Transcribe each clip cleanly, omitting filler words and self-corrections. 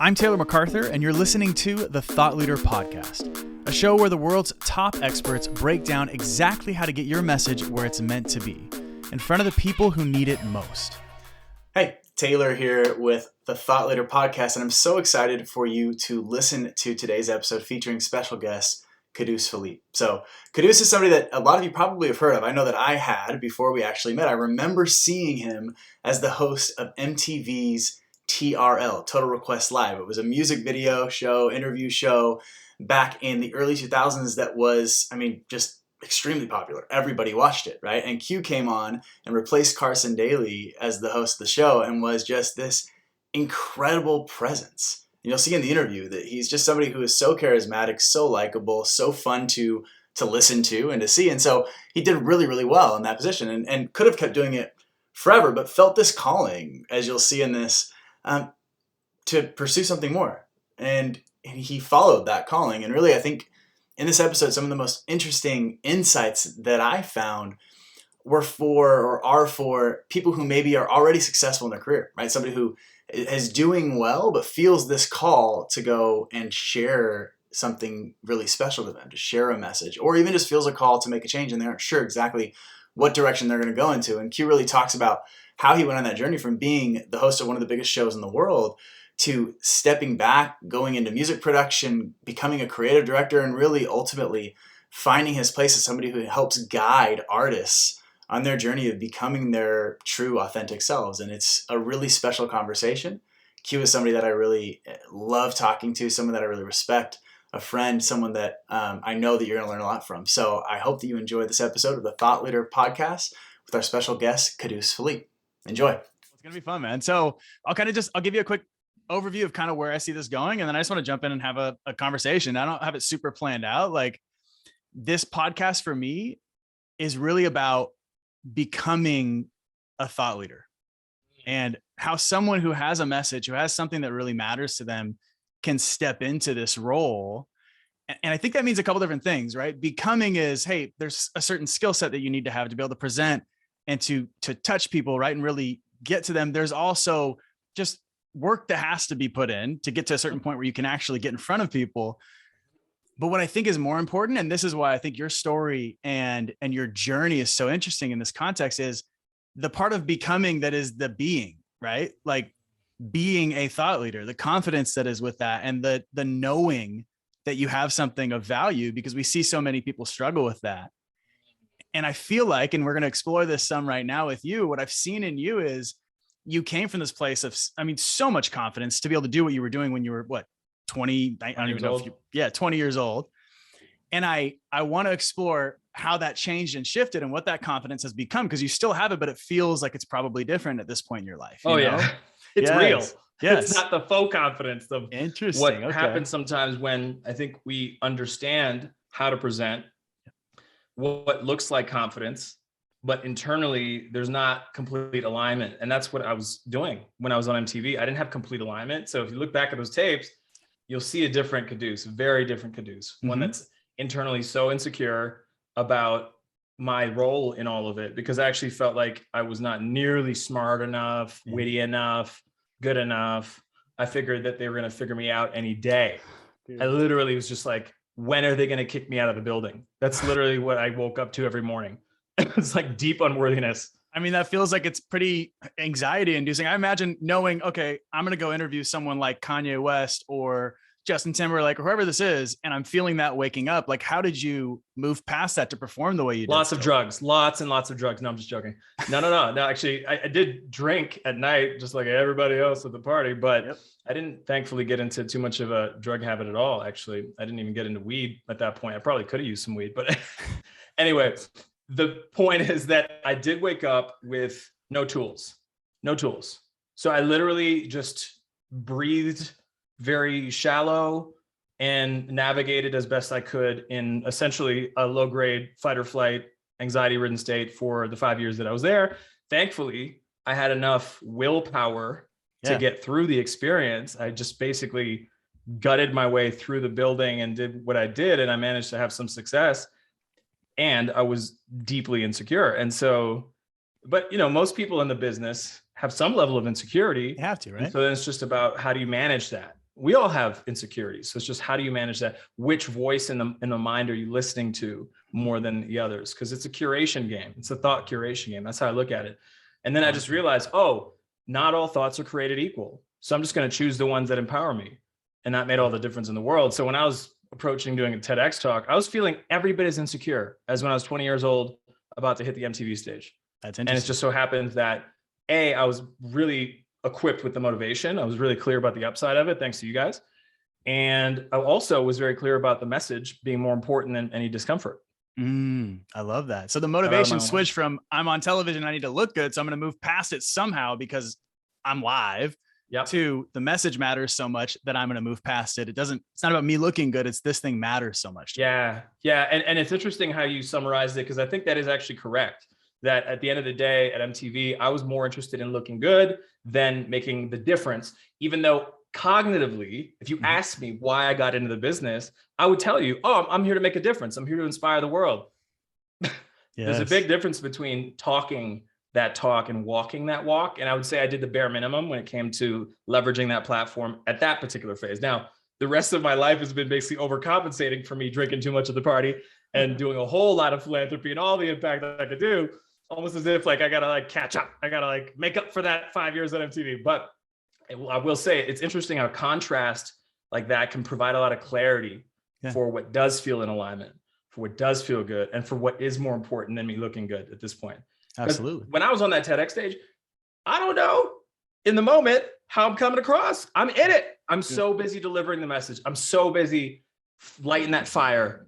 I'm Taylor MacArthur, and you're listening to the Thought Leader Podcast, a show where the world's top experts break down exactly how to get your message where it's meant to be, in front of the people who need it most. Hey, Taylor here with the Thought Leader Podcast, and I'm so excited for you to listen to today's episode featuring special guest, Quddus Philippe. So Quddus is somebody that a lot of you probably have heard of. I know that I had before we actually met. I remember seeing him as the host of MTV's TRL, Total Request Live. It was a music video show, interview show back in the early 2000s that was, just extremely popular. Everybody watched it, right? And Q came on and replaced Carson Daly as the host of the show and was just this incredible presence. You'll see in the interview that he's just somebody who is so charismatic, so likable, so fun to listen to and to see. And so he did really, really well in that position and could have kept doing it forever, but felt this calling, as you'll see in this, to pursue something more. And he followed that calling. And really, I think in this episode, some of the most interesting insights that I found are for people who maybe are already successful in their career, right? Somebody who is doing well, but feels this call to go and share something really special to them, to share a message, or even just feels a call to make a change and they aren't sure exactly what direction they're going to go into. And Q really talks about how he went on that journey from being the host of one of the biggest shows in the world to stepping back, going into music production, becoming a creative director, and really ultimately finding his place as somebody who helps guide artists on their journey of becoming their true, authentic selves. And it's a really special conversation. Q is somebody that I really love talking to, someone that I really respect, a friend, someone that I know that you're going to learn a lot from. So I hope that you enjoy this episode of the Thought Leader Podcast with our special guest, Quddus Philippe. Enjoy. It's going to be fun, man. So I'll give you a quick overview of kind of where I see this going. And then I just want to jump in and have a conversation. I don't have it super planned out. Like, this podcast for me is really about becoming a thought leader and how someone who has a message, who has something that really matters to them, can step into this role. And I think that means a couple different things, right? Becoming is, hey, there's a certain skill set that you need to have to be able to present and to touch people, right? And really get to them. There's also just work that has to be put in to get to a certain point where you can actually get in front of people. But what I think is more important, and this is why I think your story and your journey is so interesting in this context, is the part of becoming that is the being, right? Like being a thought leader, the confidence that is with that, and the knowing that you have something of value, because we see so many people struggle with that. And I feel like, and we're going to explore this some right now with you, what I've seen in you is you came from this place of, so much confidence to be able to do what you were doing when you were 20, I don't even know if you, 20 years old. And I want to explore how that changed and shifted and what that confidence has become, because you still have it, but it feels like it's probably different at this point in your life. You know? Yeah. It's real. Yes. It's not the faux confidence of interesting. What happens sometimes when I think we understand how to present what looks like confidence, but internally there's not complete alignment. And that's what I was doing when I was on MTV. I didn't have complete alignment. So if you look back at those tapes, you'll see a different Quddus, very different Quddus, one that's internally so insecure about my role in all of it, because I actually felt like I was not nearly smart enough, witty enough, good enough. I figured that they were going to figure me out any day. I literally was just like, when are they going to kick me out of the building? That's literally what I woke up to every morning. It's like deep unworthiness. That feels like it's pretty anxiety inducing. I imagine knowing, okay, I'm going to go interview someone like Kanye West or Justin Timberlake or whoever this is, and I'm feeling that waking up. Like, how did you move past that to perform the way you did? Lots and lots of drugs. No, I'm just joking. No. Actually, I did drink at night, just like everybody else at the party, but I didn't thankfully get into too much of a drug habit at all. Actually, I didn't even get into weed at that point. I probably could have used some weed, but anyway, the point is that I did wake up with no tools. So I literally just breathed very shallow and navigated as best I could in essentially a low grade fight or flight, anxiety ridden state for the 5 years that I was there. Thankfully, I had enough willpower to get through the experience. I just basically gutted my way through the building and did what I did. And I managed to have some success, and I was deeply insecure. And so, but most people in the business have some level of insecurity. You have to, right? And so then it's just about, how do you manage that? we all have insecurities. So it's just, how do you manage that? Which voice in the mind are you listening to more than the others? Because it's a curation game. It's a thought curation game. That's how I look at it. And then I just realized, oh, not all thoughts are created equal. So I'm just going to choose the ones that empower me. And that made all the difference in the world. So when I was approaching doing a TEDx talk, I was feeling every bit as insecure as when I was 20 years old, about to hit the MTV stage. That's interesting. And it just so happened that I was really equipped with the motivation. I was really clear about the upside of it, thanks to you guys. And I also was very clear about the message being more important than any discomfort. I love that. So the motivation switched from I'm on television, I need to look good, so I'm going to move past it somehow because I'm live, to the message matters so much that I'm going to move past it. It's not about me looking good. It's this thing matters so much. Yeah. And it's interesting how you summarized it, because I think that is actually correct. That at the end of the day at MTV, I was more interested in looking good than making the difference. Even though cognitively, if you ask me why I got into the business, I would tell you, oh, I'm here to make a difference. I'm here to inspire the world. There's a big difference between talking that talk and walking that walk. And I would say I did the bare minimum when it came to leveraging that platform at that particular phase. Now, the rest of my life has been basically overcompensating for me drinking too much of the party and doing a whole lot of philanthropy and all the impact that I could do. Almost as if like I gotta like catch up. I gotta like make up for that 5 years at MTV. But I will say it's interesting how contrast like that can provide a lot of clarity for what does feel in alignment, for what does feel good, and for what is more important than me looking good at this point. Absolutely. When I was on that TEDx stage, I don't know in the moment how I'm coming across. I'm in it. I'm so busy delivering the message. I'm so busy lighting that fire.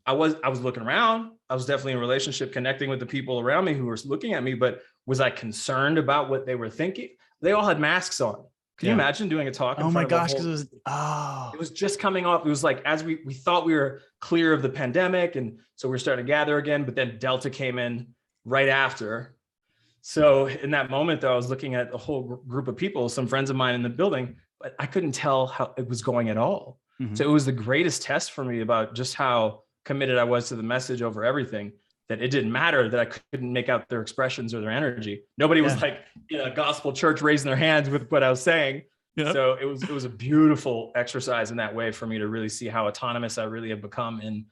I was looking around. I was definitely in a relationship, connecting with the people around me who were looking at me, but was I concerned about what they were thinking? They all had masks on. Can you imagine doing a talk? Oh my gosh, because it was just coming off. It was like, as we thought we were clear of the pandemic. And so we're starting to gather again, but then Delta came in right after. So in that moment though, I was looking at a whole group of people, some friends of mine in the building, but I couldn't tell how it was going at all. So it was the greatest test for me about just how committed I was to the message over everything, that it didn't matter that I couldn't make out their expressions or their energy. Nobody was like in a gospel church raising their hands with what I was saying. So it was a beautiful exercise in that way for me to really see how autonomous I really have become in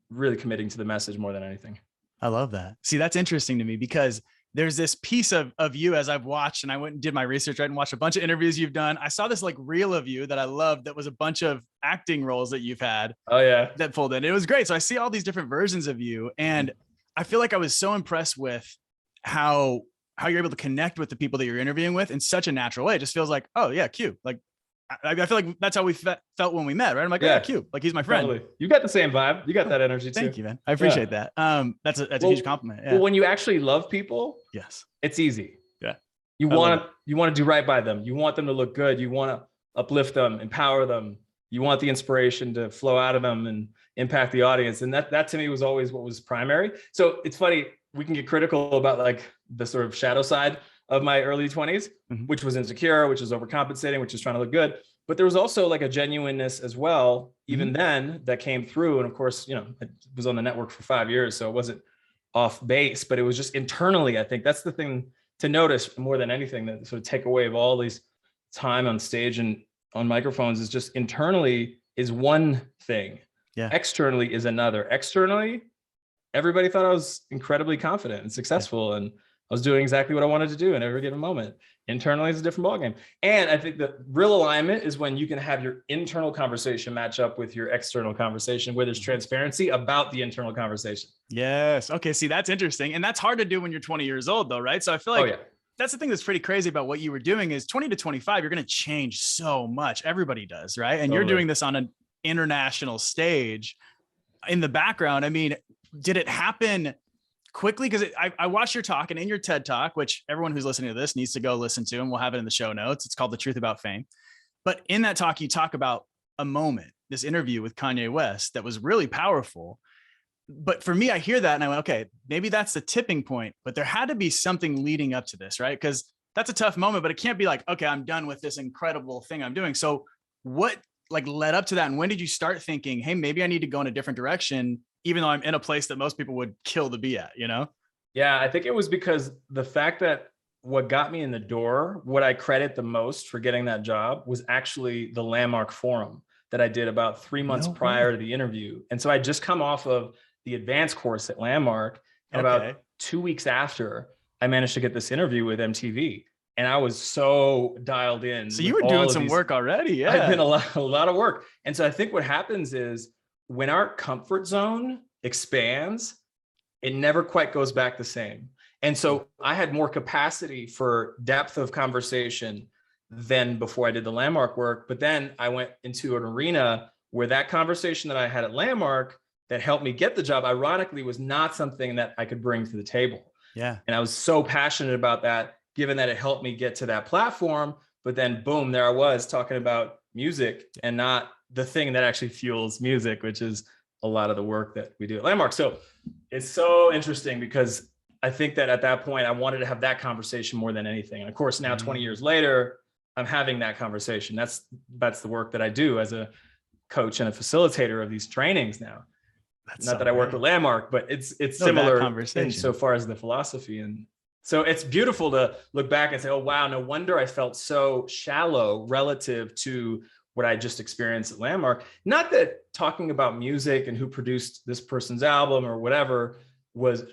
really committing to the message more than anything. I love that. See, that's interesting to me because there's this piece of you as I've watched, and I went and did my research, right, and watched a bunch of interviews you've done. I saw this like reel of you that I loved that was a bunch of acting roles that you've had. Oh yeah. That pulled in. It was great. So I see all these different versions of you. And I feel like I was so impressed with how you're able to connect with the people that you're interviewing with in such a natural way. It just feels like, oh yeah, Q. Like, I feel like that's how we felt when we met, right? I'm like, yeah, Q. Like he's my friend. Totally. You got the same vibe. You got that energy too. Thank you, man. I appreciate that. That's a huge compliment. Well, when you actually love people, it's easy. Yeah. You want to do right by them. You want them to look good. You want to uplift them, empower them. You want the inspiration to flow out of them and impact the audience. And that to me was always what was primary. So it's funny, we can get critical about like the sort of shadow side of my early 20s, which was insecure, which is overcompensating, which is trying to look good. But there was also like a genuineness as well, even then, that came through. And of course, you know, I was on the network for 5 years, so it wasn't off base, but it was just internally. I think that's the thing to notice more than anything, that sort of take away of all these time on stage and on microphones, is just internally is one thing. Externally is another. Externally, everybody thought I was incredibly confident and successful, and I was doing exactly what I wanted to do in every given moment. Internally, it's a different ballgame. And I think the real alignment is when you can have your internal conversation match up with your external conversation, where there's transparency about the internal conversation. Yes. Okay. See, that's interesting. And that's hard to do when you're 20 years old though, right? So I feel like that's the thing that's pretty crazy about what you were doing is 20 to 25, you're going to change so much. Everybody does, right? And you're doing this on an international stage. In the background, I mean, did it happen quickly? Because I watched your talk, and in your TED talk, which everyone who's listening to this needs to go listen to, and we'll have it in the show notes. It's called The Truth About Fame. But in that talk, you talk about a moment, this interview with Kanye West that was really powerful. But for me, I hear that and I went, okay, maybe that's the tipping point, but there had to be something leading up to this, right? Because that's a tough moment, but it can't be like, okay, I'm done with this incredible thing I'm doing. So what like led up to that? And when did you start thinking, hey, maybe I need to go in a different direction, even though I'm in a place that most people would kill to be at, you know? Yeah, I think it was because the fact that what got me in the door, what I credit the most for getting that job was actually the Landmark Forum that I did about 3 months prior to the interview. And so I just come off of the advanced course at Landmark, and about 2 weeks after, I managed to get this interview with MTV. And I was so dialed in. So you were doing some work already. Yeah. I've been a lot of work. And so I think what happens is when our comfort zone expands, it never quite goes back the same. And so I had more capacity for depth of conversation than before I did the Landmark work. But then I went into an arena where that conversation that I had at Landmark that helped me get the job, ironically, was not something that I could bring to the table. Yeah. And I was so passionate about that, given that it helped me get to that platform. But then boom, there I was talking about music and not the thing that actually fuels music, which is a lot of the work that we do at Landmark. So it's so interesting because I think that at that point, I wanted to have that conversation more than anything. And of course, now 20 years later, I'm having that conversation. That's the work that I do as a coach and a facilitator of these trainings now. Not that I work with Landmark, but it's similar insofar as the philosophy. And so it's beautiful to look back and say, oh, wow, no wonder I felt so shallow relative to what I just experienced at Landmark. Not that talking about music and who produced this person's album or whatever was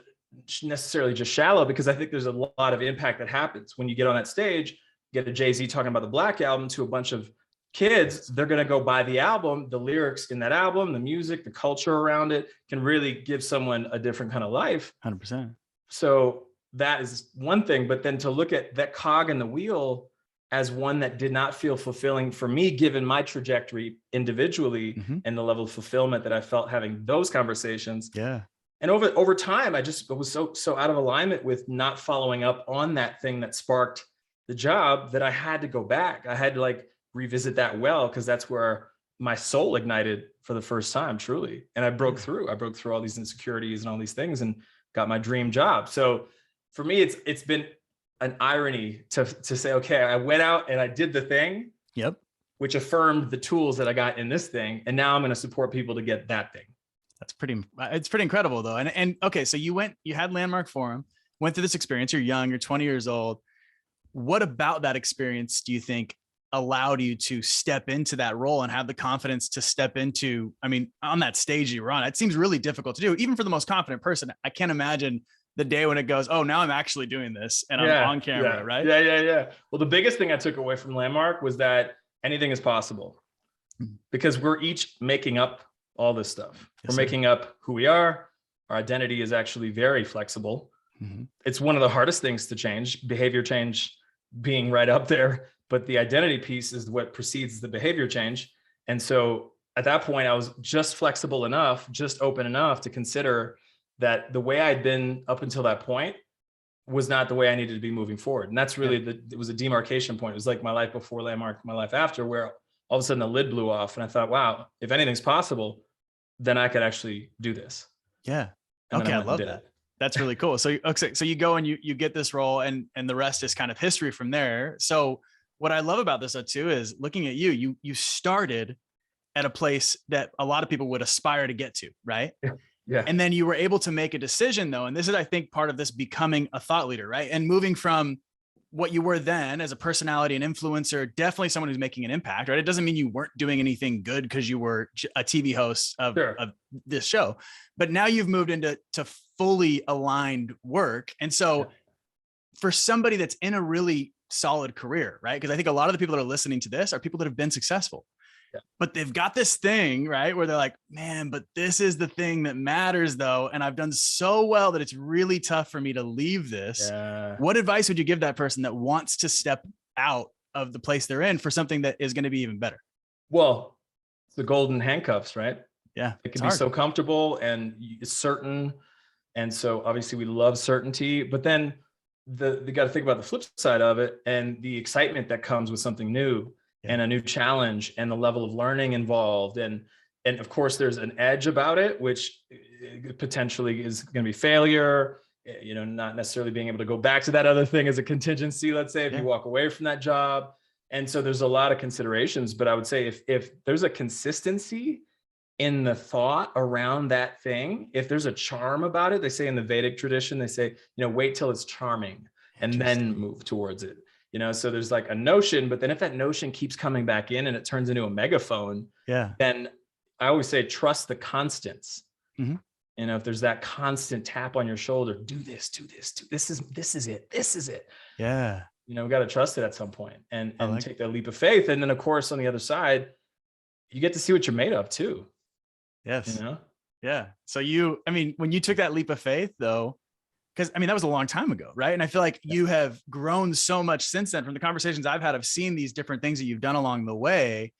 necessarily just shallow, because I think there's a lot of impact that happens when you get on that stage, get a Jay Z talking about the Black Album to a bunch of kids. They're going to go buy the album, the lyrics in that album, the music, the culture around it can really give someone a different kind of life. 100%. So that is one thing, but then to look at that cog in the wheel as one that did not feel fulfilling for me, given my trajectory individually and the level of fulfillment that I felt having those conversations. Yeah. And over time, I just was so out of alignment with not following up on that thing that sparked the job that I had to go back. I had to revisit that well, because that's where my soul ignited for the first time, truly. And I broke through. I broke through all these insecurities and all these things and got my dream job. So for me, it's been an irony to say, okay, I went out and I did the thing, which affirmed the tools that I got in this thing. And now I'm going to support people to get that thing. It's pretty incredible though. And okay, so you had Landmark Forum, went through this experience. You're young, you're 20 years old. What about that experience do you think allowed you to step into that role and have the confidence to step into, on that stage you were on? It seems really difficult to do, even for the most confident person. I can't imagine the day when it goes, oh, now I'm actually doing this and I'm on camera, right? Yeah. Well, the biggest thing I took away from Landmark was that anything is possible, because we're each making up all this stuff. We're making up who we are. Our identity is actually very flexible. It's one of the hardest things to change, behavior change being right up there, but the identity piece is what precedes the behavior change. And so at that point, I was just flexible enough, just open enough to consider that the way I'd been up until that point was not the way I needed to be moving forward. And that's really it was a demarcation point. It was like my life before Landmark, my life after, where all of a sudden the lid blew off. And I thought, wow, if anything's possible, then I could actually do this. Yeah. Okay. I love that. That's really cool. So you go and you get this role, and the rest is kind of history from there. So what I love about this too is looking at you started at a place that a lot of people would aspire to get to, right? Yeah. And then you were able to make a decision though. And this is, I think, part of this becoming a thought leader, right? And moving from what you were then as a personality and influencer, definitely someone who's making an impact, right? It doesn't mean you weren't doing anything good because you were a TV host of this show, but now you've moved into fully aligned work. And so for somebody that's in a really solid career, right? Because I think a lot of the people that are listening to this are people that have been successful, but they've got this thing, right? Where they're like, man, but this is the thing that matters though. And I've done so well that it's really tough for me to leave this. What advice would you give that person that wants to step out of the place they're in for something that is going to be even better? Well, it's the golden handcuffs, right? Yeah. It can be so comfortable and certain. And so obviously we love certainty, but then they got to think about the flip side of it and the excitement that comes with something new and a new challenge and the level of learning involved. And of course there's an edge about it, which potentially is going to be failure, not necessarily being able to go back to that other thing as a contingency, let's say, if you walk away from that job. And so there's a lot of considerations, but I would say if there's a consistency in the thought around that thing, if there's a charm about it, they say in the Vedic tradition, they say, wait till it's charming. and then move towards it. So there's like a notion, but then if that notion keeps coming back in and it turns into a megaphone, then I always say, trust the constants. If there's that constant tap on your shoulder, do this, this is it. Yeah. We got to trust it at some point and like take that leap of faith. And then of course, on the other side, you get to see what you're made of too. Yes. Yeah. So when you took that leap of faith though, because that was a long time ago, right? And I feel like you have grown so much since then. From the conversations I've had, I've seen these different things that you've done along the way.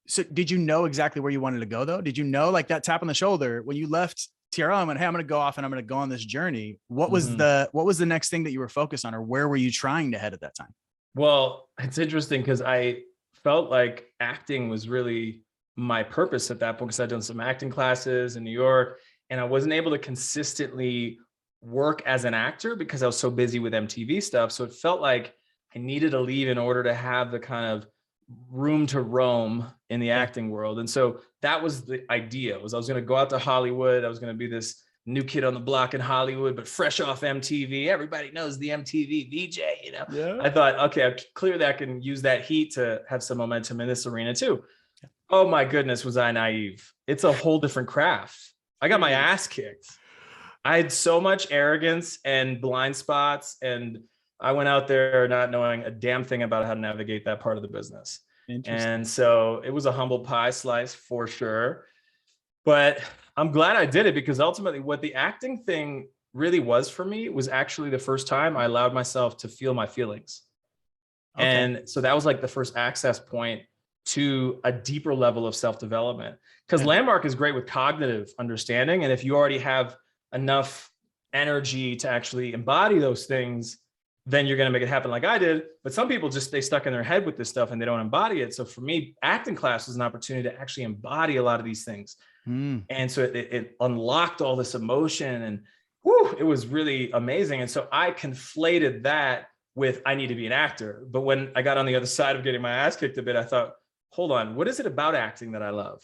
So did you know exactly where you wanted to go though? Did you know, like, that tap on the shoulder when you left TRL and went, hey, I'm going to go off and I'm going to go on this journey? What was the next thing that you were focused on, or where were you trying to head at that time? Well, it's interesting because I felt like acting was really my purpose at that point, because I'd done some acting classes in New York and I wasn't able to consistently work as an actor because I was so busy with MTV stuff. So it felt like I needed to leave in order to have the kind of room to roam in the acting world. And so that was the idea, was I was going to go out to Hollywood. I was going to be this new kid on the block in Hollywood, but fresh off MTV. Everybody knows the MTV VJ, I thought, okay, clearly I can use that heat to have some momentum in this arena too. Oh my goodness, was I naive? It's a whole different craft. I got my ass kicked. I had so much arrogance and blind spots, and I went out there not knowing a damn thing about how to navigate that part of the business. And so it was a humble pie slice for sure. But I'm glad I did it, because ultimately what the acting thing really was for me was actually the first time I allowed myself to feel my feelings. And so that was like the first access point to a deeper level of self-development, because Landmark is great with cognitive understanding. And if you already have enough energy to actually embody those things, then you're going to make it happen like I did. But some people just stay stuck in their head with this stuff and they don't embody it. So for me, acting class was an opportunity to actually embody a lot of these things. And so it unlocked all this emotion, and it was really amazing. And so I conflated that with, I need to be an actor. But when I got on the other side of getting my ass kicked a bit, I thought, hold on, what is it about acting that I love?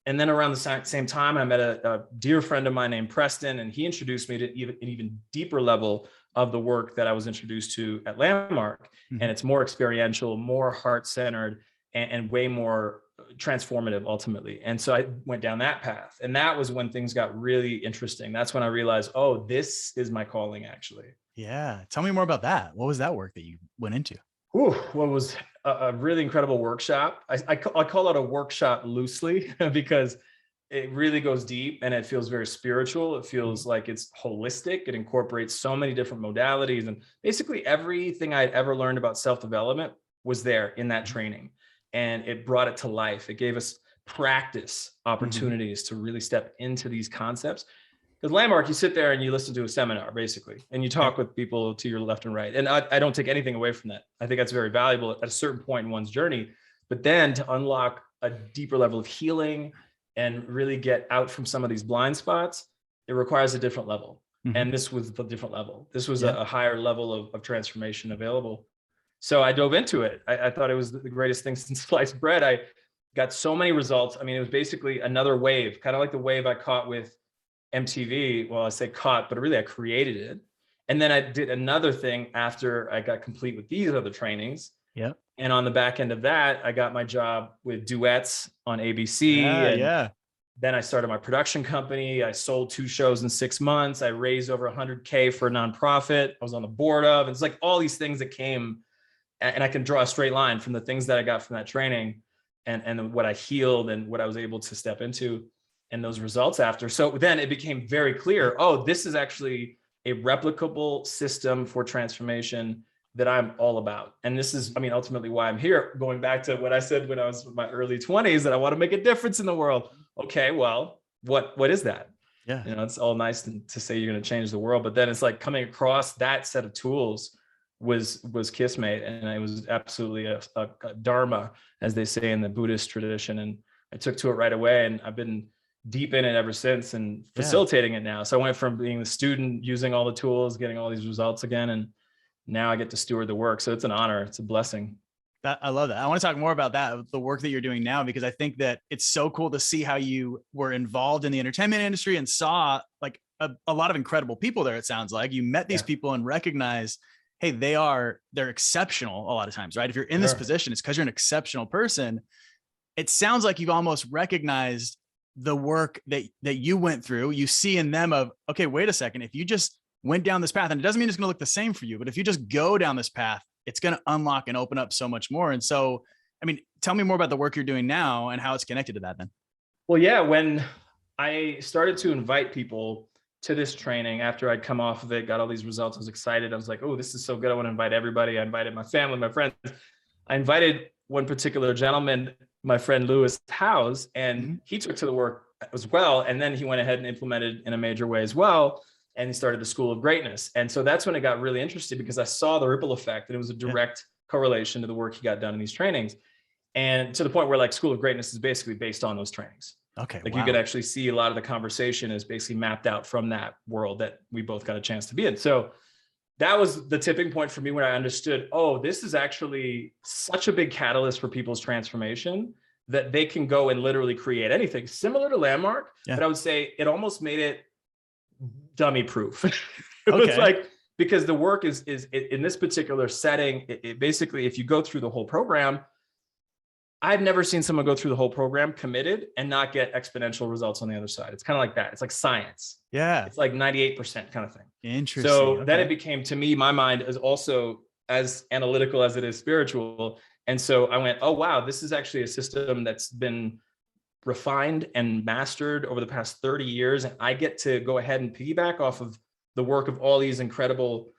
And then around the same time, I met a dear friend of mine named Preston, and he introduced me to an even deeper level of the work that I was introduced to at Landmark. And it's more experiential, more heart-centered, and way more transformative ultimately. And so I went down that path. And that was when things got really interesting. That's when I realized, oh, this is my calling actually. Yeah. Tell me more about that. What was that work that you went into? What was a really incredible workshop. I call it a workshop loosely because it really goes deep and it feels very spiritual. It feels like it's holistic. It incorporates so many different modalities, and basically everything I'd ever learned about self-development was there in that training, and it brought it to life. It gave us practice opportunities to really step into these concepts. Because Landmark, you sit there and you listen to a seminar basically, and you talk with people to your left and right. And I don't take anything away from that. I think that's very valuable at a certain point in one's journey. But then to unlock a deeper level of healing and really get out from some of these blind spots, it requires a different level. And this was the different level. This was a higher level of transformation available. So I dove into it. I thought it was the greatest thing since sliced bread. I got so many results. I mean, it was basically another wave, kind of like the wave I caught with MTV. Well, I say caught, but really I created it. And then I did another thing after I got complete with these other trainings. And on the back end of that, I got my job with Duets on ABC. Then I started my production company. I sold 2 shows in 6 months. I raised over 100K for a nonprofit I was on the board of. And it's like all these things that came, and I can draw a straight line from the things that I got from that training and what I healed and what I was able to step into and those results after. So then it became very clear, oh, this is actually a replicable system for transformation that I'm all about. And this is, I mean, ultimately why I'm here, going back to what I said when I was in my early 20s, that I want to make a difference in the world. Okay, well, what is that? You know, it's all nice to say you're going to change the world, but then it's like coming across that set of tools was Kismet, and it was absolutely a dharma, as they say in the Buddhist tradition. And I took to it right away, and I've been deep in it ever since and facilitating it now. So I went from being the student, using all the tools, getting all these results again, and now I get to steward the work. So it's an honor. It's a blessing. I love that. I want to talk more about that, the work that you're doing now, because I think that it's so cool to see how you were involved in the entertainment industry and saw like a lot of incredible people there. It sounds like you met these people and recognized, hey, they're exceptional a lot of times, right? If you're in this position, it's because you're an exceptional person. It sounds like you've almost recognized the work that you went through. You see in them of, okay, wait a second. If you just went down this path, and it doesn't mean it's going to look the same for you, but if you just go down this path, it's going to unlock and open up so much more. And so, I mean, tell me more about the work you're doing now and how it's connected to that then. Well, yeah, when I started to invite people to this training after I'd come off of it, got all these results, I was excited. I was like, oh, this is so good. I want to invite everybody. I invited my family, my friends. I invited one particular gentleman, my friend Lewis Howes, and he took to the work as well. And then he went ahead and implemented in a major way as well. And he started the School of Greatness. And so that's when it got really interesting, because I saw the ripple effect, and it was a direct correlation to the work he got done in these trainings. And to the point where like School of Greatness is basically based on those trainings. Okay. Like you could actually see a lot of the conversation is basically mapped out from that world that we both got a chance to be in. So that was the tipping point for me when I understood, oh, this is actually such a big catalyst for people's transformation that they can go and literally create anything similar to Landmark. But I would say it almost made it dummy proof. It was like, because the work is in this particular setting, it basically, if you go through the whole program, I've never seen someone go through the whole program committed and not get exponential results on the other side. It's kind of like that. It's like science. Yeah. It's like 98% kind of thing. Interesting. So then it became, to me, my mind is also as analytical as it is spiritual. And so I went, oh, wow, this is actually a system that's been refined and mastered over the past 30 years. And I get to go ahead and piggyback off of the work of all these incredible,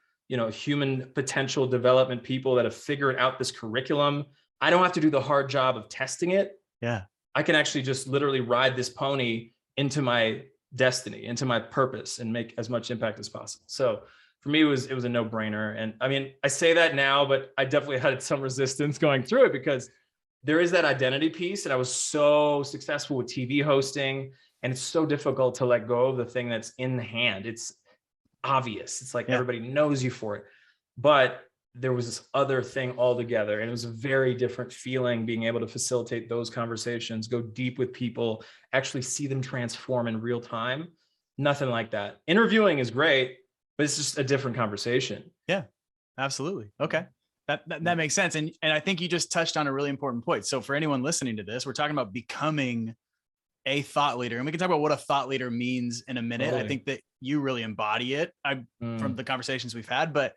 human potential development people that have figured out this curriculum. I don't have to do the hard job of testing it. Yeah. I can actually just literally ride this pony into my destiny, into my purpose, and make as much impact as possible. So for me, it was a no-brainer. And I mean, I say that now, but I definitely had some resistance going through it, because there is that identity piece. And I was so successful with TV hosting, and it's so difficult to let go of the thing that's in the hand. It's obvious. It's like everybody knows you for it. But there was this other thing altogether. And it was a very different feeling being able to facilitate those conversations, go deep with people, actually see them transform in real time. Nothing like that. Interviewing is great, but it's just a different conversation. Yeah, absolutely. Okay. That makes sense. And I think you just touched on a really important point. So for anyone listening to this, we're talking about becoming a thought leader, and we can talk about what a thought leader means in a minute. Totally. I think that you really embody it from the conversations we've had, but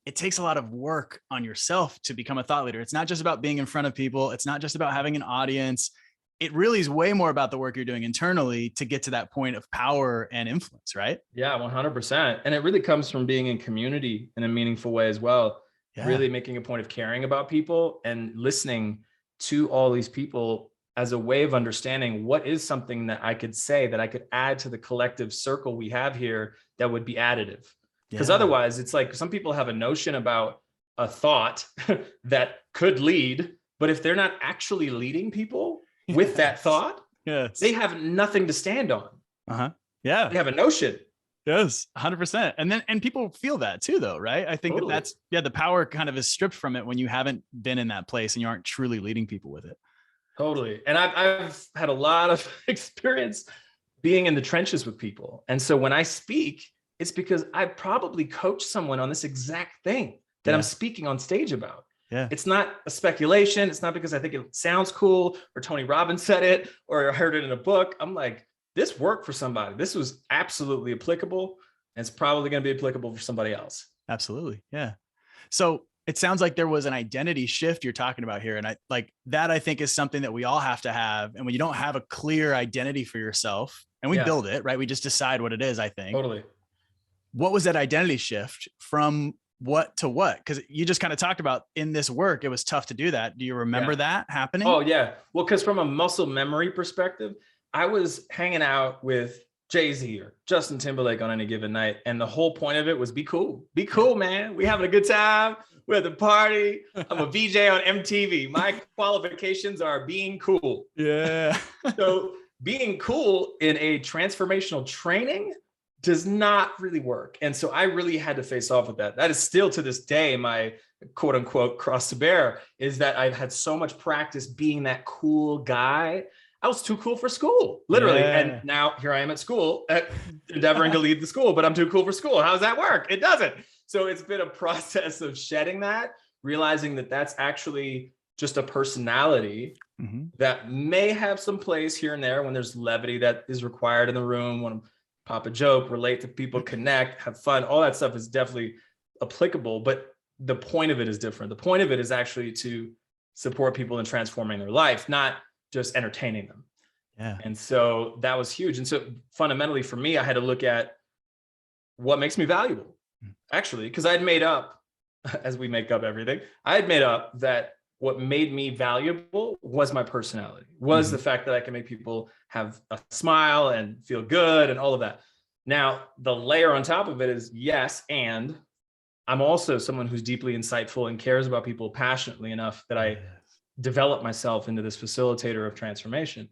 it takes a lot of work on yourself to become a thought leader. It's not just about being in front of people. It's not just about having an audience. It really is way more about the work you're doing internally to get to that point of power and influence, right? Yeah, 100%. And it really comes from being in community in a meaningful way as well. Yeah. Really making a point of caring about people and listening to all these people as a way of understanding what is something that I could say that I could add to the collective circle we have here that would be additive. Because otherwise, it's like some people have a notion about a thought that could lead, but if they're not actually leading people with that thought, they have nothing to stand on. Yeah. They have a notion. Yes, 100%. And people feel that too, though, right? I think that's the power kind of is stripped from it when you haven't been in that place and you aren't truly leading people with it. Totally. And I've had a lot of experience being in the trenches with people. And so when I speak, it's because I probably coached someone on this exact thing that I'm speaking on stage about. Yeah. It's not a speculation. It's not because I think it sounds cool or Tony Robbins said it or I heard it in a book. I'm like, this worked for somebody. This was absolutely applicable, and it's probably going to be applicable for somebody else. Absolutely. Yeah. So it sounds like there was an identity shift you're talking about here. And I think is something that we all have to have. And when you don't have a clear identity for yourself, and we build it, right? We just decide what it is, I think. Totally. What was that identity shift from what to what? Because you just kind of talked about in this work, it was tough to do that. Do you remember that happening? Oh, yeah. Well, because from a muscle memory perspective, I was hanging out with Jay Z or Justin Timberlake on any given night. And the whole point of it was be cool. Be cool, man. We having a good time. We're at the party. I'm a VJ on MTV. My qualifications are being cool. Yeah. So being cool in a transformational training does not really work. And so I really had to face off with that. That is still to this day, my quote unquote cross to bear, is that I've had so much practice being that cool guy. I was too cool for school, literally. Yeah. And now here I am at school, endeavoring to lead the school, but I'm too cool for school. How does that work? It doesn't. So it's been a process of shedding that, realizing that that's actually just a personality that may have some place here and there when there's levity that is required in the room, when pop a joke, relate to people, connect, have fun, all that stuff is definitely applicable, but the point of it is different. The point of it is actually to support people in transforming their life, not just entertaining them. Yeah. And so that was huge. And so fundamentally for me, I had to look at what makes me valuable, actually, because I'd made up, as we make up everything, I had made up that what made me valuable was my personality, was the fact that I can make people have a smile and feel good and all of that. Now, the layer on top of it is yes, and I'm also someone who's deeply insightful and cares about people passionately enough that I develop myself into this facilitator of transformation.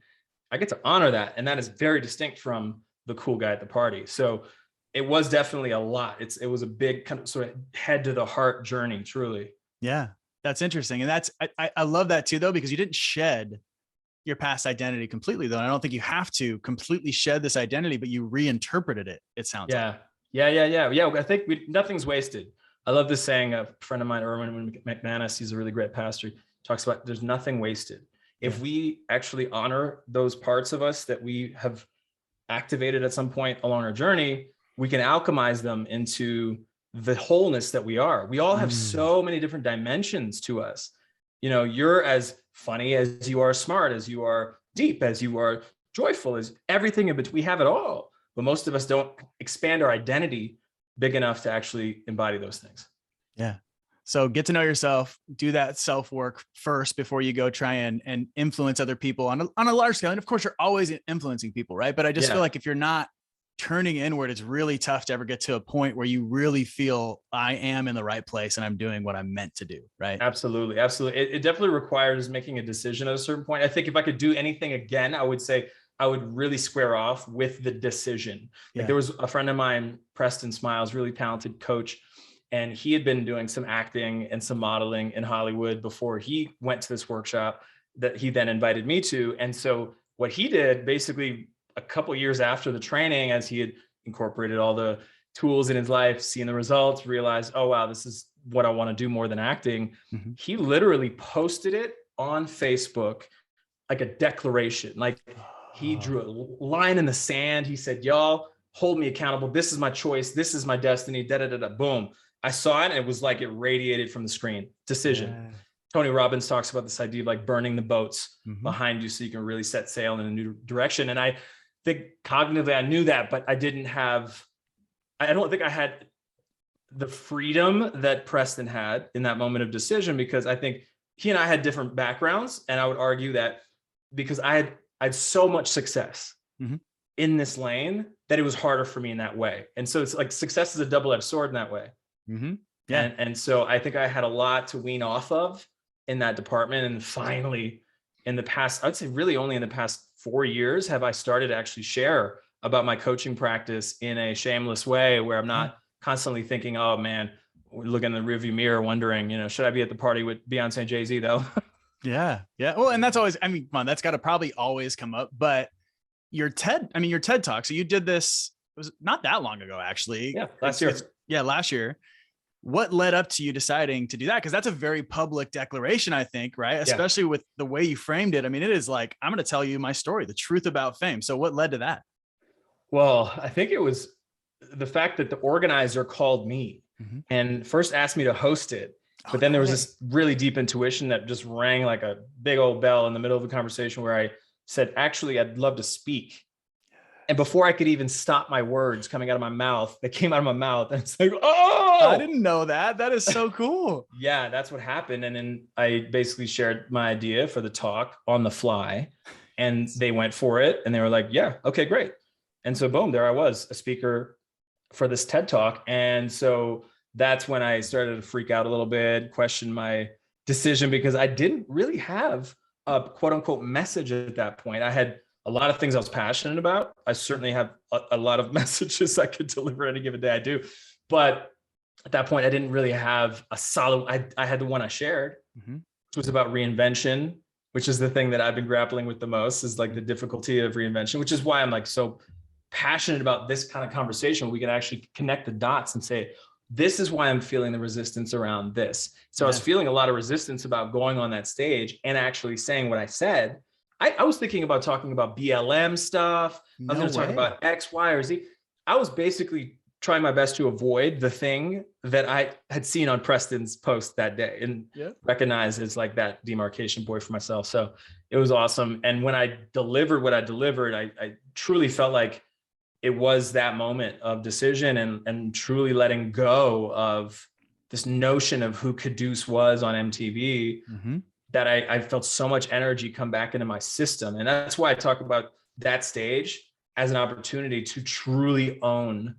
I get to honor that. And that is very distinct from the cool guy at the party. So it was definitely a lot. It was a big kind of sort of head to the heart journey, truly. Yeah, that's interesting. And I love that too, though, because you didn't shed your past identity completely, though. And I don't think you have to completely shed this identity, but you reinterpreted it, it sounds like. Yeah. I think nothing's wasted. I love this saying, a friend of mine, Erwin McManus, he's a really great pastor, talks about there's nothing wasted. If we actually honor those parts of us that we have activated at some point along our journey, we can alchemize them into the wholeness that we are. We all have so many different dimensions to us. You know, you're as funny as you are smart, as you are deep, as you are joyful, as everything in between. We have it all, but most of us don't expand our identity big enough to actually embody those things. Yeah. So get to know yourself, do that self-work first before you go try and influence other people on a large scale. And of course, you're always influencing people, right? But I just feel like if you're not turning inward, it's really tough to ever get to a point where you really feel I am in the right place and I'm doing what I'm meant to do, right? Absolutely. It definitely requires making a decision at a certain point. I think if I could do anything again, I would say I would really square off with the decision. Like there was a friend of mine, Preston Smiles, really talented coach, and he had been doing some acting and some modeling in Hollywood before he went to this workshop that he then invited me to. And so what he did basically a couple of years after the training, as he had incorporated all the tools in his life, seeing the results, realized, oh, wow, this is what I want to do more than acting. He literally posted it on Facebook, like a declaration. Like he drew a line in the sand. He said, y'all hold me accountable. This is my choice. This is my destiny. Boom. I saw it and it was like it radiated from the screen. Decision. Yeah. Tony Robbins talks about this idea of like burning the boats behind you so you can really set sail in a new direction. And I think cognitively I knew that, but I don't think I had the freedom that Preston had in that moment of decision, because I think he and I had different backgrounds. And I would argue that because I had so much success in this lane that it was harder for me in that way. And so it's like success is a double-edged sword in that way. Yeah. And so I think I had a lot to wean off of in that department. And finally, in the past, I'd say really only in the past 4 years, have I started to actually share about my coaching practice in a shameless way where I'm not constantly thinking, oh man, looking in the rearview mirror, wondering, should I be at the party with Beyonce and Jay Z though? Yeah. Well, and that's always, come on, that's got to probably always come up, but your TED Talk. So you did this, it was not that long ago, actually. Yeah. Last year. Last year. What led up to you deciding to do that? Because that's a very public declaration, I think, right? Especially with the way you framed it. I mean, it is like, I'm going to tell you my story, the truth about fame. So what led to that? Well, I think it was the fact that the organizer called me and first asked me to host it. But then there was this really deep intuition that just rang like a big old bell in the middle of the conversation where I said, actually, I'd love to speak. And before I could even stop my words coming out of my mouth, they came out of my mouth. And it's like, oh, I didn't know that. That is so cool. Yeah, that's what happened. And then I basically shared my idea for the talk on the fly and they went for it. And they were like, yeah, okay, great. And so boom, there I was, a speaker for this TED Talk. And so that's when I started to freak out a little bit, question my decision, because I didn't really have a quote unquote message at that point. I had a lot of things I was passionate about. I certainly have a lot of messages I could deliver any given day. I do. But at that point, I didn't really have a solid, I had the one I shared, which was about reinvention, which is the thing that I've been grappling with the most, is like the difficulty of reinvention, which is why I'm like so passionate about this kind of conversation. We can actually connect the dots and say, this is why I'm feeling the resistance around this. So I was feeling a lot of resistance about going on that stage and actually saying what I said. I was thinking about talking about BLM stuff. I was going to talk about X, Y, or Z. I was basically trying my best to avoid the thing that I had seen on Preston's post that day and recognize as like that demarcation point for myself. So it was awesome. And when I delivered what I delivered, I truly felt like it was that moment of decision and truly letting go of this notion of who Quddus was on MTV, that I felt so much energy come back into my system. And that's why I talk about that stage as an opportunity to truly own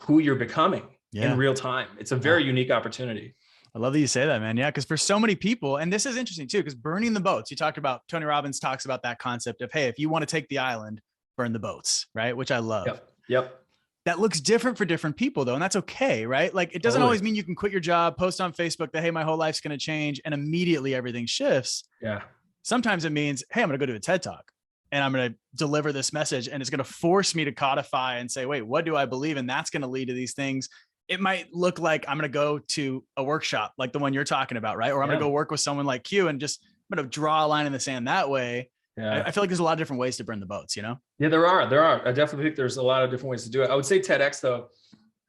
who you're becoming in real time. It's a very unique opportunity. I love that you say that, man. Yeah. Cause for so many people, and this is interesting too, because burning the boats, you talked about, Tony Robbins talks about that concept of, hey, if you want to take the island, burn the boats, right? Which I love. Yep. That looks different for different people though. And that's okay, right? Like it doesn't always mean you can quit your job, post on Facebook that, hey, my whole life's going to change and immediately everything shifts. Yeah. Sometimes it means, hey, I'm going to go to a TED Talk and I'm going to deliver this message and it's going to force me to codify and say, wait, what do I believe? And that's going to lead to these things. It might look like I'm going to go to a workshop like the one you're talking about, right? Or I'm going to go work with someone like you and just I'm going to draw a line in the sand that way. I feel like there's a lot of different ways to burn the boats, you know? Yeah, there are. I definitely think there's a lot of different ways to do it. I would say TEDx though,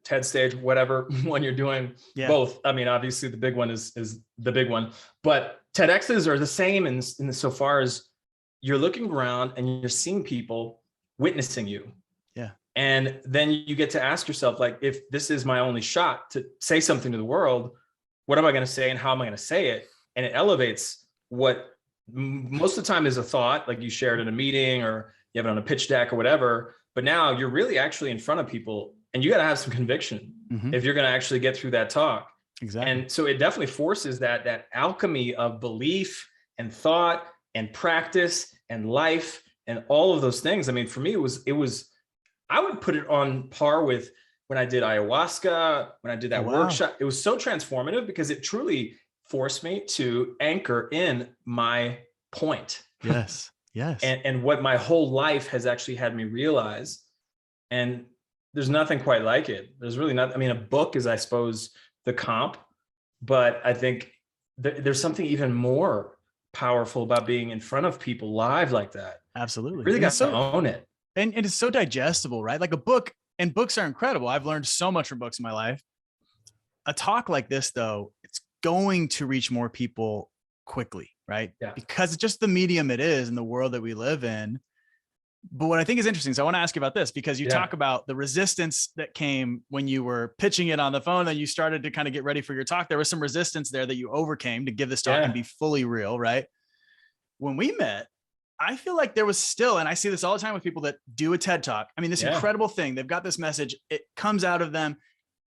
TED stage, whatever one you're doing, both. I mean, obviously the big one is the big one, but TEDx's are the same in so far as you're looking around and you're seeing people witnessing you. Yeah. And then you get to ask yourself, like, if this is my only shot to say something to the world, what am I going to say and how am I going to say it? And it elevates what most of the time is a thought, like you shared in a meeting or you have it on a pitch deck or whatever, but now you're really actually in front of people and you got to have some conviction if you're going to actually get through that talk. Exactly. And so it definitely forces that alchemy of belief and thought and practice and life and all of those things. I mean, for me, it was, I would put it on par with when I did ayahuasca, when I did that workshop. It was so transformative because it truly forced me to anchor in my point. Yes. And what my whole life has actually had me realize. And there's nothing quite like it. There's really not, I mean, a book is, I suppose, the comp, but I think there's something even more powerful about being in front of people live like that. Absolutely. You really got to own it. And it's so digestible, right? Like a book, and books are incredible. I've learned so much from books in my life. A talk like this though, it's going to reach more people quickly, right? Yeah. Because it's just the medium it is in the world that we live in. But what I think is interesting, so I want to ask you about this because you talk about the resistance that came when you were pitching it on the phone and you started to kind of get ready for your talk. There was some resistance there that you overcame to give this talk and be fully real, right? When we met, I feel like there was still, and I see this all the time with people that do a TED Talk. I mean, this incredible thing, they've got this message, it comes out of them,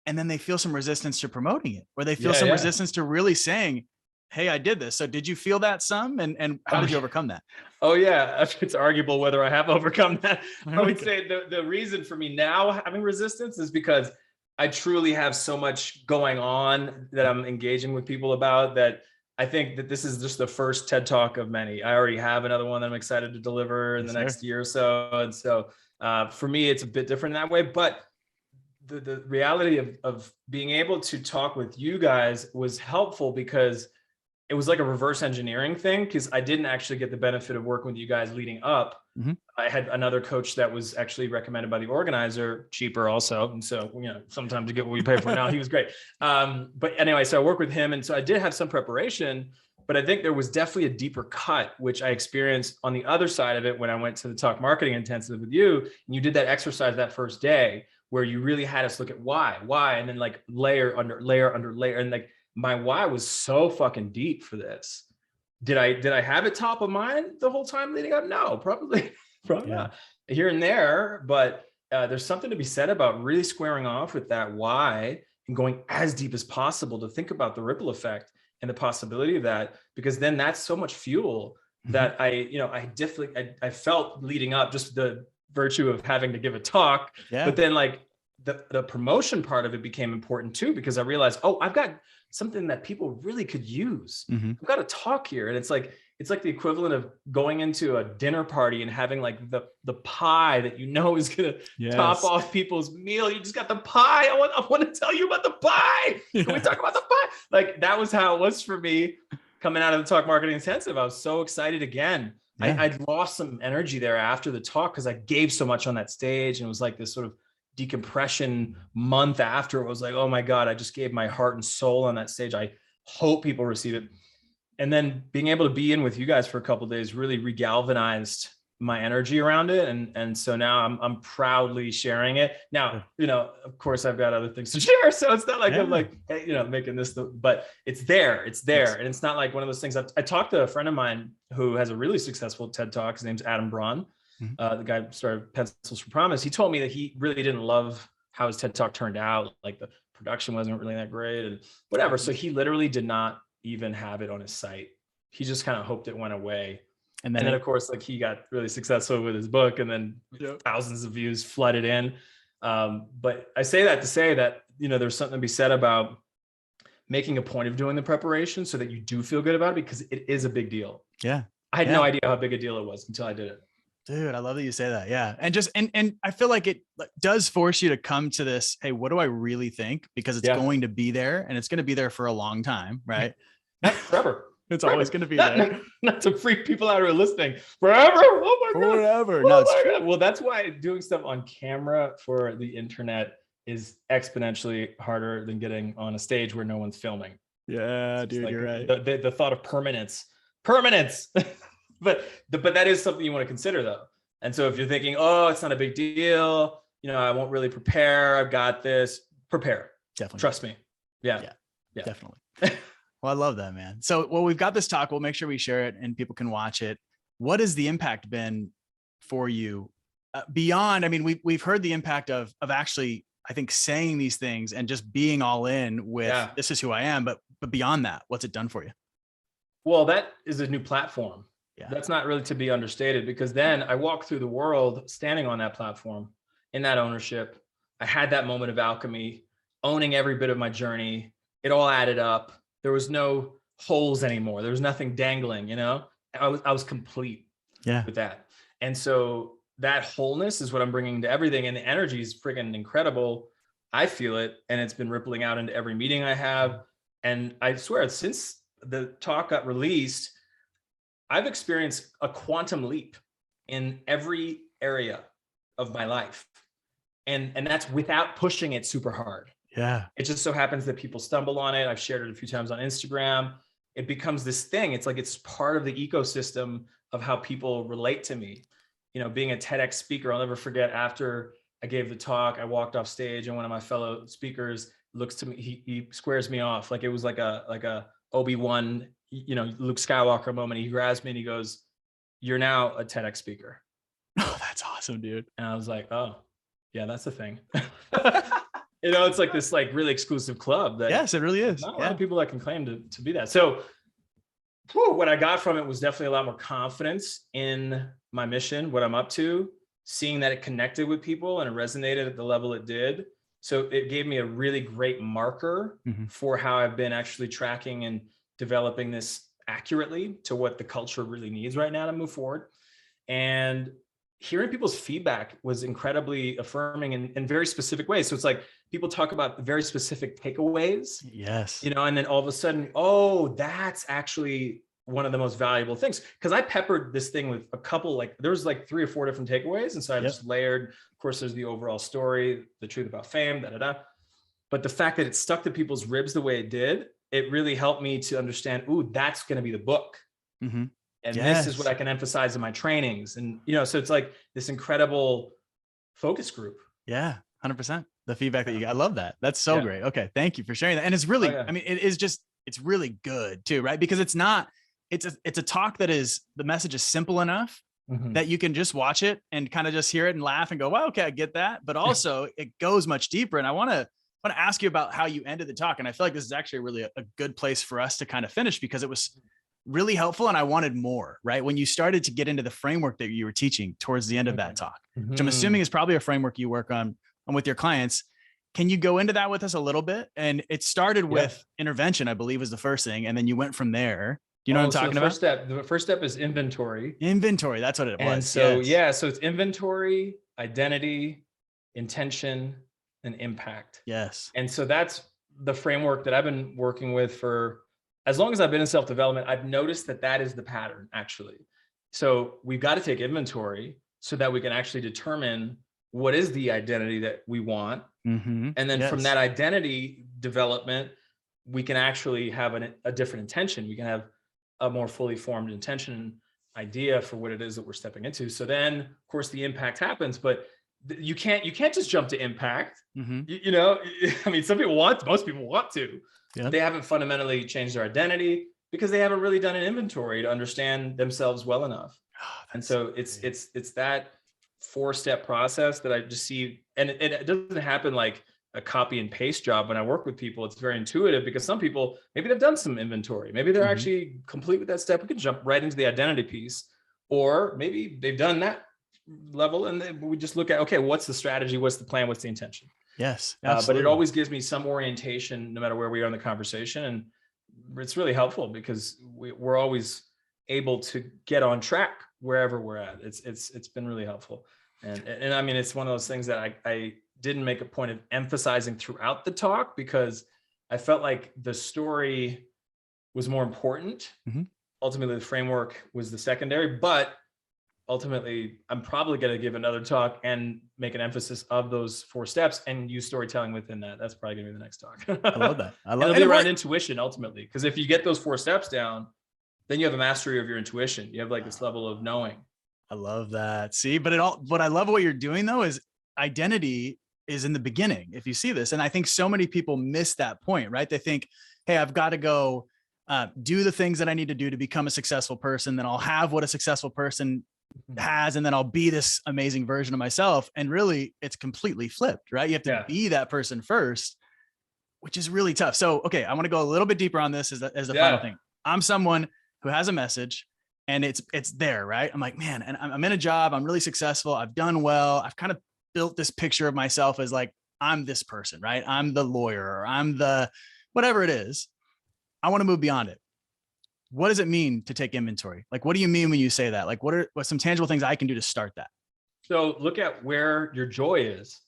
and then they feel some resistance to promoting it, or they feel some resistance to really saying, hey, I did this. So did you feel that some, and how did you overcome that? Oh yeah, it's arguable whether I have overcome that. I would say the reason for me now having resistance is because I truly have so much going on that I'm engaging with people about, that I think that this is just the first TED Talk of many. I already have another one that I'm excited to deliver in the next year or so. And so for me, it's a bit different that way, but the reality of being able to talk with you guys was helpful because it was like a reverse engineering thing, because I didn't actually get the benefit of working with you guys leading up. I had another coach that was actually recommended by the organizer, cheaper also. And so, you know, sometimes you get what we pay for now. He was great. But anyway, so I worked with him. And so I did have some preparation, but I think there was definitely a deeper cut, which I experienced on the other side of it when I went to the Talk Marketing Intensive with you. And you did that exercise that first day where you really had us look at why, and then like layer under layer under layer. And like, my why was so fucking deep for this. Did I have it top of mind the whole time leading up? No, probably not. Here and there, but there's something to be said about really squaring off with that why and going as deep as possible to think about the ripple effect and the possibility of that, because then that's so much fuel that I felt leading up, just the virtue of having to give a talk, but then like the promotion part of it became important too, because I realized, oh, I've got something that people really could use. I've got a talk here. And it's like the equivalent of going into a dinner party and having like the pie that you know is going to top off people's meal. You just got the pie. I want to tell you about the pie. Can we talk about the pie? Like that was how it was for me coming out of the Talk Marketing Intensive. I was so excited again. I lost some energy there after the talk because I gave so much on that stage, and it was like this sort of decompression month after. It was like, oh my God, I just gave my heart and soul on that stage. I hope people receive it. And then being able to be in with you guys for a couple of days really regalvanized my energy around it. And so now I'm proudly sharing it. Now, of course I've got other things to share. So it's not like I'm like, hey, making this, but it's there. And it's not like one of those things. I talked to a friend of mine who has a really successful TED Talk. His name's Adam Braun. The guy who started Pencils for Promise. He told me that he really didn't love how his TED Talk turned out. Like the production wasn't really that great and whatever. So he literally did not even have it on his site. He just kind of hoped it went away. And then of course, like he got really successful with his book, and then thousands of views flooded in. But I say that to say that, there's something to be said about making a point of doing the preparation so that you do feel good about it, because it is a big deal. Yeah. I had no idea how big a deal it was until I did it. Dude, I love that you say that. Yeah. And I feel like it does force you to come to this, hey, what do I really think? Because it's going to be there, and it's going to be there for a long time, right? Forever. It's always going to be there. Not to freak people out who are listening. Forever. Oh my God. Forever. No, it's true. Well, that's why doing stuff on camera for the internet is exponentially harder than getting on a stage where no one's filming. Yeah, dude, like, you're right. The thought of permanence. But that is something you want to consider though. And so if you're thinking, oh, it's not a big deal, I won't really prepare, I've got this, prepare. Definitely. Trust me. Yeah. Definitely. Well, I love that, man. So, we've got this talk. We'll make sure we share it and people can watch it. What has the impact been for you beyond? I mean, we've heard the impact of actually, I think, saying these things and just being all in with this is who I am. But beyond that, what's it done for you? Well, that is a new platform. Yeah. That's not really to be understated, because then I walked through the world standing on that platform in that ownership. I had that moment of alchemy, owning every bit of my journey. It all added up. There was no holes anymore. There was nothing dangling, I was complete with that. And so that wholeness is what I'm bringing to everything. And the energy is friggin' incredible. I feel it. And it's been rippling out into every meeting I have. And I swear, since the talk got released, I've experienced a quantum leap in every area of my life. And that's without pushing it super hard. Yeah. It just so happens that people stumble on it. I've shared it a few times on Instagram. It becomes this thing. It's like it's part of the ecosystem of how people relate to me. Being a TEDx speaker, I'll never forget, after I gave the talk, I walked off stage and one of my fellow speakers looks to me, he squares me off. Like it was like a Obi-Wan, Luke Skywalker moment. He grabs me and he goes, "You're now a TEDx speaker." Oh, that's awesome, dude. And I was like, oh yeah, that's the thing. It's like this like really exclusive club that yes, it really is. Not a lot of people that can claim to be that. So what I got from it was definitely a lot more confidence in my mission, what I'm up to, seeing that it connected with people and it resonated at the level it did. So it gave me a really great marker for how I've been actually tracking and developing this accurately to what the culture really needs right now to move forward. And hearing people's feedback was incredibly affirming in very specific ways. So it's like people talk about very specific takeaways. Yes. And then all of a sudden, oh, that's actually one of the most valuable things. Because I peppered this thing with a couple, there was 3 or 4 different takeaways. And so I just layered, of course, there's the overall story, the truth about fame, But the fact that it stuck to people's ribs the way it did, it really helped me to understand, ooh, that's going to be the book. And this is what I can emphasize in my trainings. And, so it's like this incredible focus group. Yeah, 100%. The feedback that you got. I love that. That's so great. Okay. Thank you for sharing that. And it's really, I mean, it's really good too, right? Because it's a talk that is, the message is simple enough that you can just watch it and kind of just hear it and laugh and go, well, okay, I get that. But also it goes much deeper. And I want to ask you about how you ended the talk. And I feel like this is actually really a good place for us to kind of finish, because it was really helpful and I wanted more, right? When you started to get into the framework that you were teaching towards the end of that talk, which I'm assuming is probably a framework you work on with your clients. Can you go into that with us a little bit? And it started with intervention, I believe, was the first thing. And then you went from there. Do you know what I'm talking about? The first step is inventory. Inventory. That's what it was. And so, so it's inventory, identity, intention, and impact. Yes. And so that's the framework that I've been working with for as long as I've been in self-development. I've noticed that is the pattern, actually. So we've got to take inventory so that we can actually determine what is the identity that we want. And then from that identity development, we can actually have a different intention. We can have a more fully formed intention idea for what it is that we're stepping into. So then, of course, the impact happens, but you can't just jump to impact. You know, I mean, most people want to. They haven't fundamentally changed their identity because they haven't really done an inventory to understand themselves well enough. And so it's that 4-step process that I just see, and it doesn't happen like a copy and paste job. When I work with people, it's very intuitive because some people, maybe they've done some inventory. Maybe they're actually complete with that step. We can jump right into the identity piece, or maybe they've done that level and then we just look at, okay, what's the strategy? What's the plan? What's the intention? Yes. But it always gives me some orientation no matter where we are in the conversation. And it's really helpful because we're always able to get on track wherever we're at. It's been really helpful. And I mean, it's one of those things that I didn't make a point of emphasizing throughout the talk because I felt like the story was more important. Ultimately, the framework was the secondary, but ultimately, I'm probably going to give another talk and make an emphasis of those 4 steps and use storytelling within that. That's probably going to be the next talk. I love that. It'll be around intuition ultimately, because if you get those 4 steps down, then you have a mastery of your intuition. You have like this level of knowing. I love that. See, but I love what you're doing though, is identity is in the beginning. If you see this, and I think so many people miss that point, right? They think, hey, I've got to go do the things that I need to do to become a successful person. Then I'll have what a successful person has, and then I'll be this amazing version of myself. And really it's completely flipped, right? You have to be that person first, which is really tough. So, okay, I want to go a little bit deeper on this as the final thing. I'm someone who has a message and it's there, right? I'm like, man, and I'm in a job. I'm really successful. I've done well. I've kind of built this picture of myself as like, I'm this person, right? I'm the lawyer, or I'm the, whatever it is. I want to move beyond it. What does it mean to take inventory? Like, what do you mean when you say that? Like, what some tangible things I can do to start that? So look at where your joy is.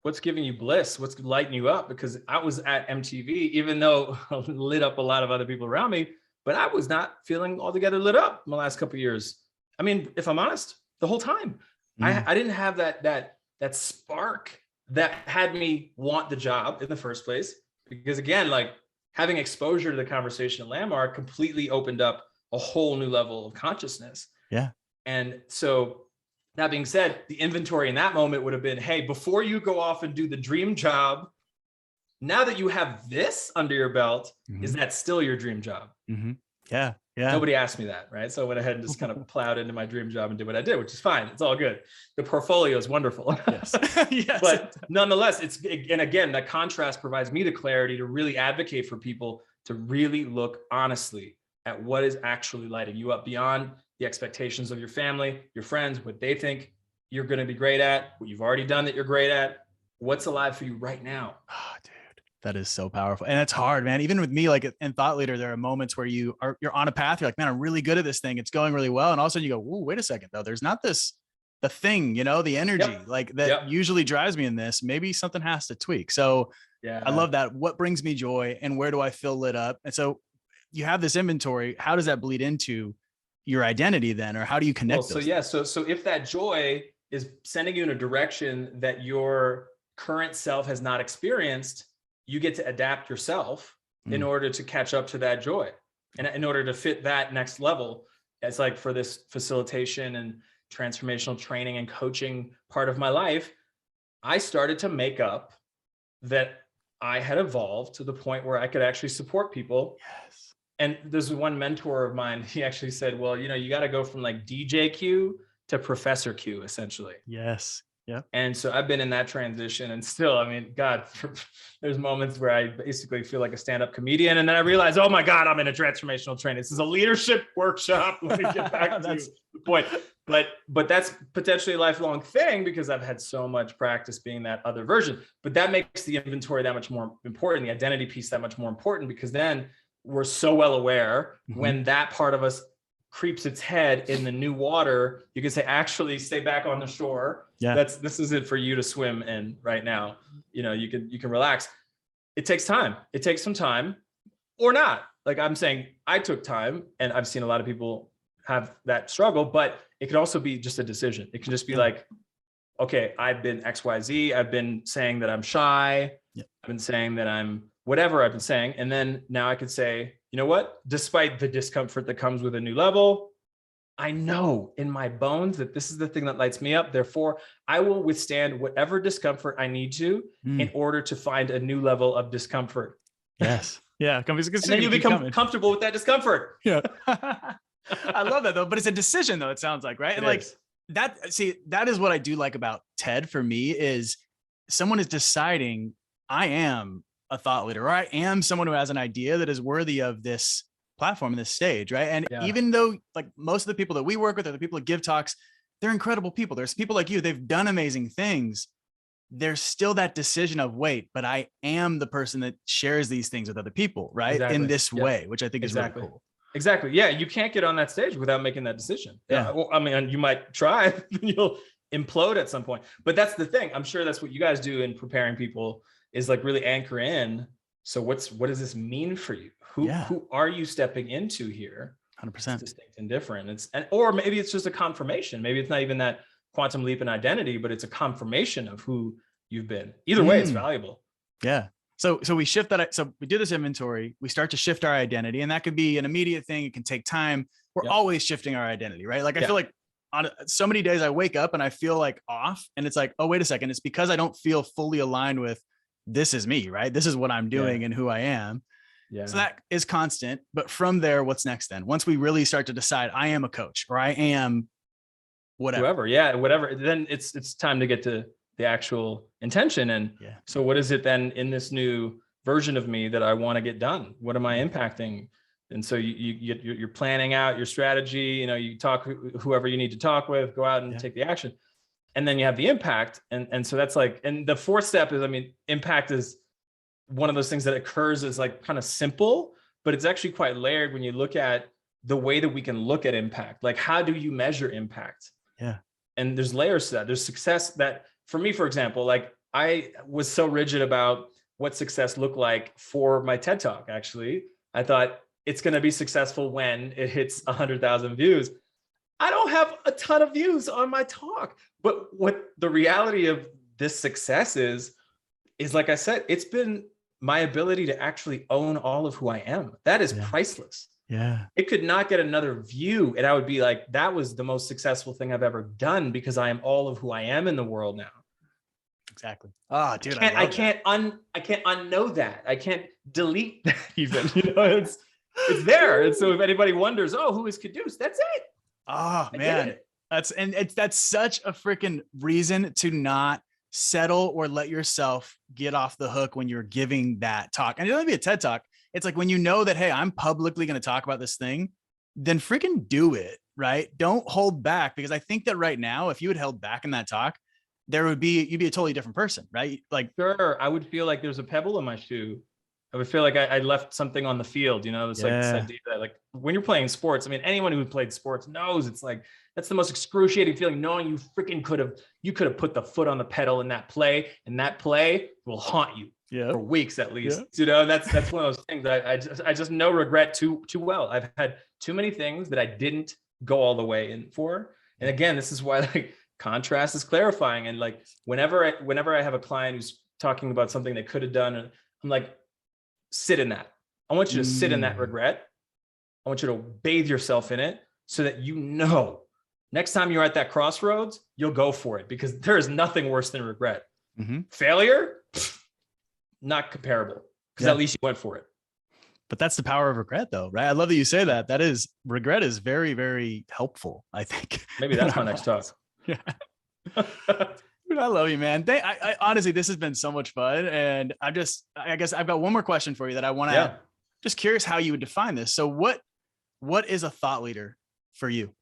What's giving you bliss? What's lighting you up? Because I was at MTV, even though I lit up a lot of other people around me, but I was not feeling altogether lit up in the last couple of years. I mean, if I'm honest, the whole time, I didn't have that spark that had me want the job in the first place. Because again, like having exposure to the conversation at Landmark completely opened up a whole new level of consciousness. Yeah. And so that being said, the inventory in that moment would have been, hey, before you go off and do the dream job, now that you have this under your belt, is that still your dream job? Yeah. Nobody asked me that, right? So I went ahead and just kind of plowed into my dream job and did what I did, which is fine. It's all good. The portfolio is wonderful. Yes. Yes. But nonetheless, and again, that contrast provides me the clarity to really advocate for people to really look honestly at what is actually lighting you up beyond the expectations of your family, your friends, what they think you're going to be great at, what you've already done that you're great at, what's alive for you right now. Oh, dude, that is so powerful. And it's hard, man. Even with me, like in Thought Leader, there are moments where you're on a path. You're like, man, I'm really good at this thing. It's going really well. And all of a sudden you go, whoa, wait a second though. There's not the thing, the energy like that usually drives me in this. Maybe something has to tweak. So I love that. What brings me joy and where do I feel lit up? And so you have this inventory. How does that bleed into your identity then, or how do you connect? So if that joy is sending you in a direction that your current self has not experienced, you get to adapt yourself in order to catch up to that joy. And in order to fit that next level, it's like for this facilitation and transformational training and coaching part of my life, I started to make up that I had evolved to the point where I could actually support people. Yes. And there's one mentor of mine, he actually said, well, you got to go from like DJ Q to Professor Q, essentially. Yes. Yeah. And so I've been in that transition, and still, I mean, God, there's moments where I basically feel like a stand-up comedian. And then I realize, oh my God, I'm in a transformational training. This is a leadership workshop. Let me get back to the point. But that's potentially a lifelong thing because I've had so much practice being that other version. But that makes the inventory that much more important, the identity piece that much more important, because then we're so well aware when that part of us creeps its head in the new water, you can say, actually stay back on the shore. Yeah. This is it for you to swim in right now. You know, you can relax. It takes time. It takes some time or not. Like I'm saying, I took time, and I've seen a lot of people have that struggle, but it could also be just a decision. It can just be like, okay, I've been XYZ. I've been saying that I'm shy. I've been saying that I'm whatever I've been saying. And then now I could say, you know what, despite the discomfort that comes with a new level, I know in my bones that this is the thing that lights me up. Therefore, I will withstand whatever discomfort I need to in order to find a new level of discomfort. Yes. Yeah. And then you become comfortable with that discomfort. Yeah. I love that though, but it's a decision though, it sounds like, right? And like that is what I do like about TED for me is someone is deciding I am a thought leader, or I am someone who has an idea that is worthy of this platform and this stage, right? And even though like most of the people that we work with or the people that give talks, they're incredible people. There's people like you, they've done amazing things. There's still that decision of wait, but I am the person that shares these things with other people, right? Exactly. In this way, which I think is really cool. Exactly. Yeah. You can't get on that stage without making that decision. Yeah. Well, I mean, you might try, you'll implode at some point, but that's the thing. I'm sure that's what you guys do in preparing people is like really anchor in. So what does this mean for you? Who are you stepping into here? 100%. It's distinct and different. Or maybe it's just a confirmation. Maybe it's not even that quantum leap in identity, but it's a confirmation of who you've been. Either way, it's valuable. Yeah. So we shift that. So we do this inventory, we start to shift our identity, and that could be an immediate thing. It can take time. We're always shifting our identity, right? Like I feel like on so many days I wake up and I feel like off, and it's like, oh, wait a second. It's because I don't feel fully aligned with this is me, right? This is what I'm doing and who I am. Yeah. So that is constant. But from there, what's next then? Once we really start to decide I am a coach or I am whatever. Whatever. Then it's time to get to the actual intention. And so what is it then in this new version of me that I want to get done? What am I impacting? And so you're planning out your strategy, you know, you talk whoever you need to talk with, go out and take the action. And then you have the impact. And so that's like, and the fourth step is, I mean, impact is one of those things that occurs as like kind of simple, but it's actually quite layered when you look at the way that we can look at impact. Like, how do you measure impact? Yeah. And there's layers to that. There's success that, for me, for example, like I was so rigid about what success looked like for my TED Talk. Actually, I thought it's going to be successful when it hits 100,000 views. I don't have a ton of views on my talk, but what the reality of this success is like I said, it's been my ability to actually own all of who I am. That is priceless. Yeah. It could not get another view. And I would be like, that was the most successful thing I've ever done because I am all of who I am in the world now. Exactly. Oh, dude, I can't unknow that. I can't delete that even, you know, it's there. And so if anybody wonders, oh, who is Quddus? That's it. Oh man. That's such a freaking reason to not settle or let yourself get off the hook when you're giving that talk. And it doesn't be a TED talk. It's like when you know that, hey, I'm publicly going to talk about this thing, then freaking do it, right? Don't hold back, because I think that right now, if you had held back in that talk, you'd be a totally different person, right? Like, sure, I would feel like there's a pebble in my shoe. I would feel like I left something on the field, you know, it's like this idea that like when you're playing sports, I mean, anyone who played sports knows it's like, that's the most excruciating feeling, knowing you freaking could have put the foot on the pedal in that play, and that play will haunt you for weeks at least. You know, that's one of those things that I just know regret too well. I've had too many things that I didn't go all the way in for. And again, this is why like contrast is clarifying. And like whenever I have a client who's talking about something they could have done, and I'm like, sit in that. I want you to sit in that regret. I want you to bathe yourself in it so that you know next time you're at that crossroads, you'll go for it, because there is nothing worse than regret. Failure, not comparable, because at least you went for it. But that's the power of regret though, right? I love that you say that. Regret is very, very helpful, I think. Maybe that's my next talk. Yeah. Dude, I love you, man. I honestly, this has been so much fun. And I guess I've got one more question for you that I want to, just curious how you would define this. So what is a thought leader for you?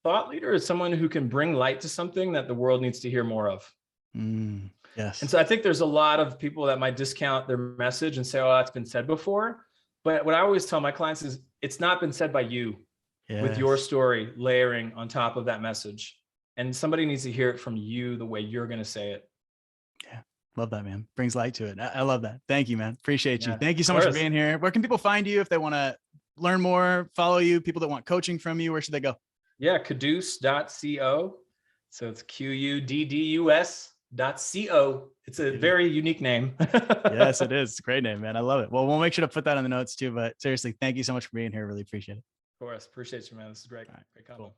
Thought leader is someone who can bring light to something that the world needs to hear more of. Yes. And so I think there's a lot of people that might discount their message and say, oh, that's been said before. But what I always tell my clients is it's not been said by you with your story layering on top of that message. And somebody needs to hear it from you the way you're going to say it. Yeah. Love that, man. Brings light to it. I love that. Thank you, man. Appreciate you. Thank you so much for being here. Where can people find you if they want to learn more, follow you, people that want coaching from you? Where should they go? Yeah. Quddus.co. So it's Quddus.co. It's a very unique name. Yes, it is. It's a great name, man. I love it. Well, we'll make sure to put that in the notes too, but seriously, thank you so much for being here. Really appreciate it. Of course. Appreciate you, man. This is great. All right, great combo. Cool.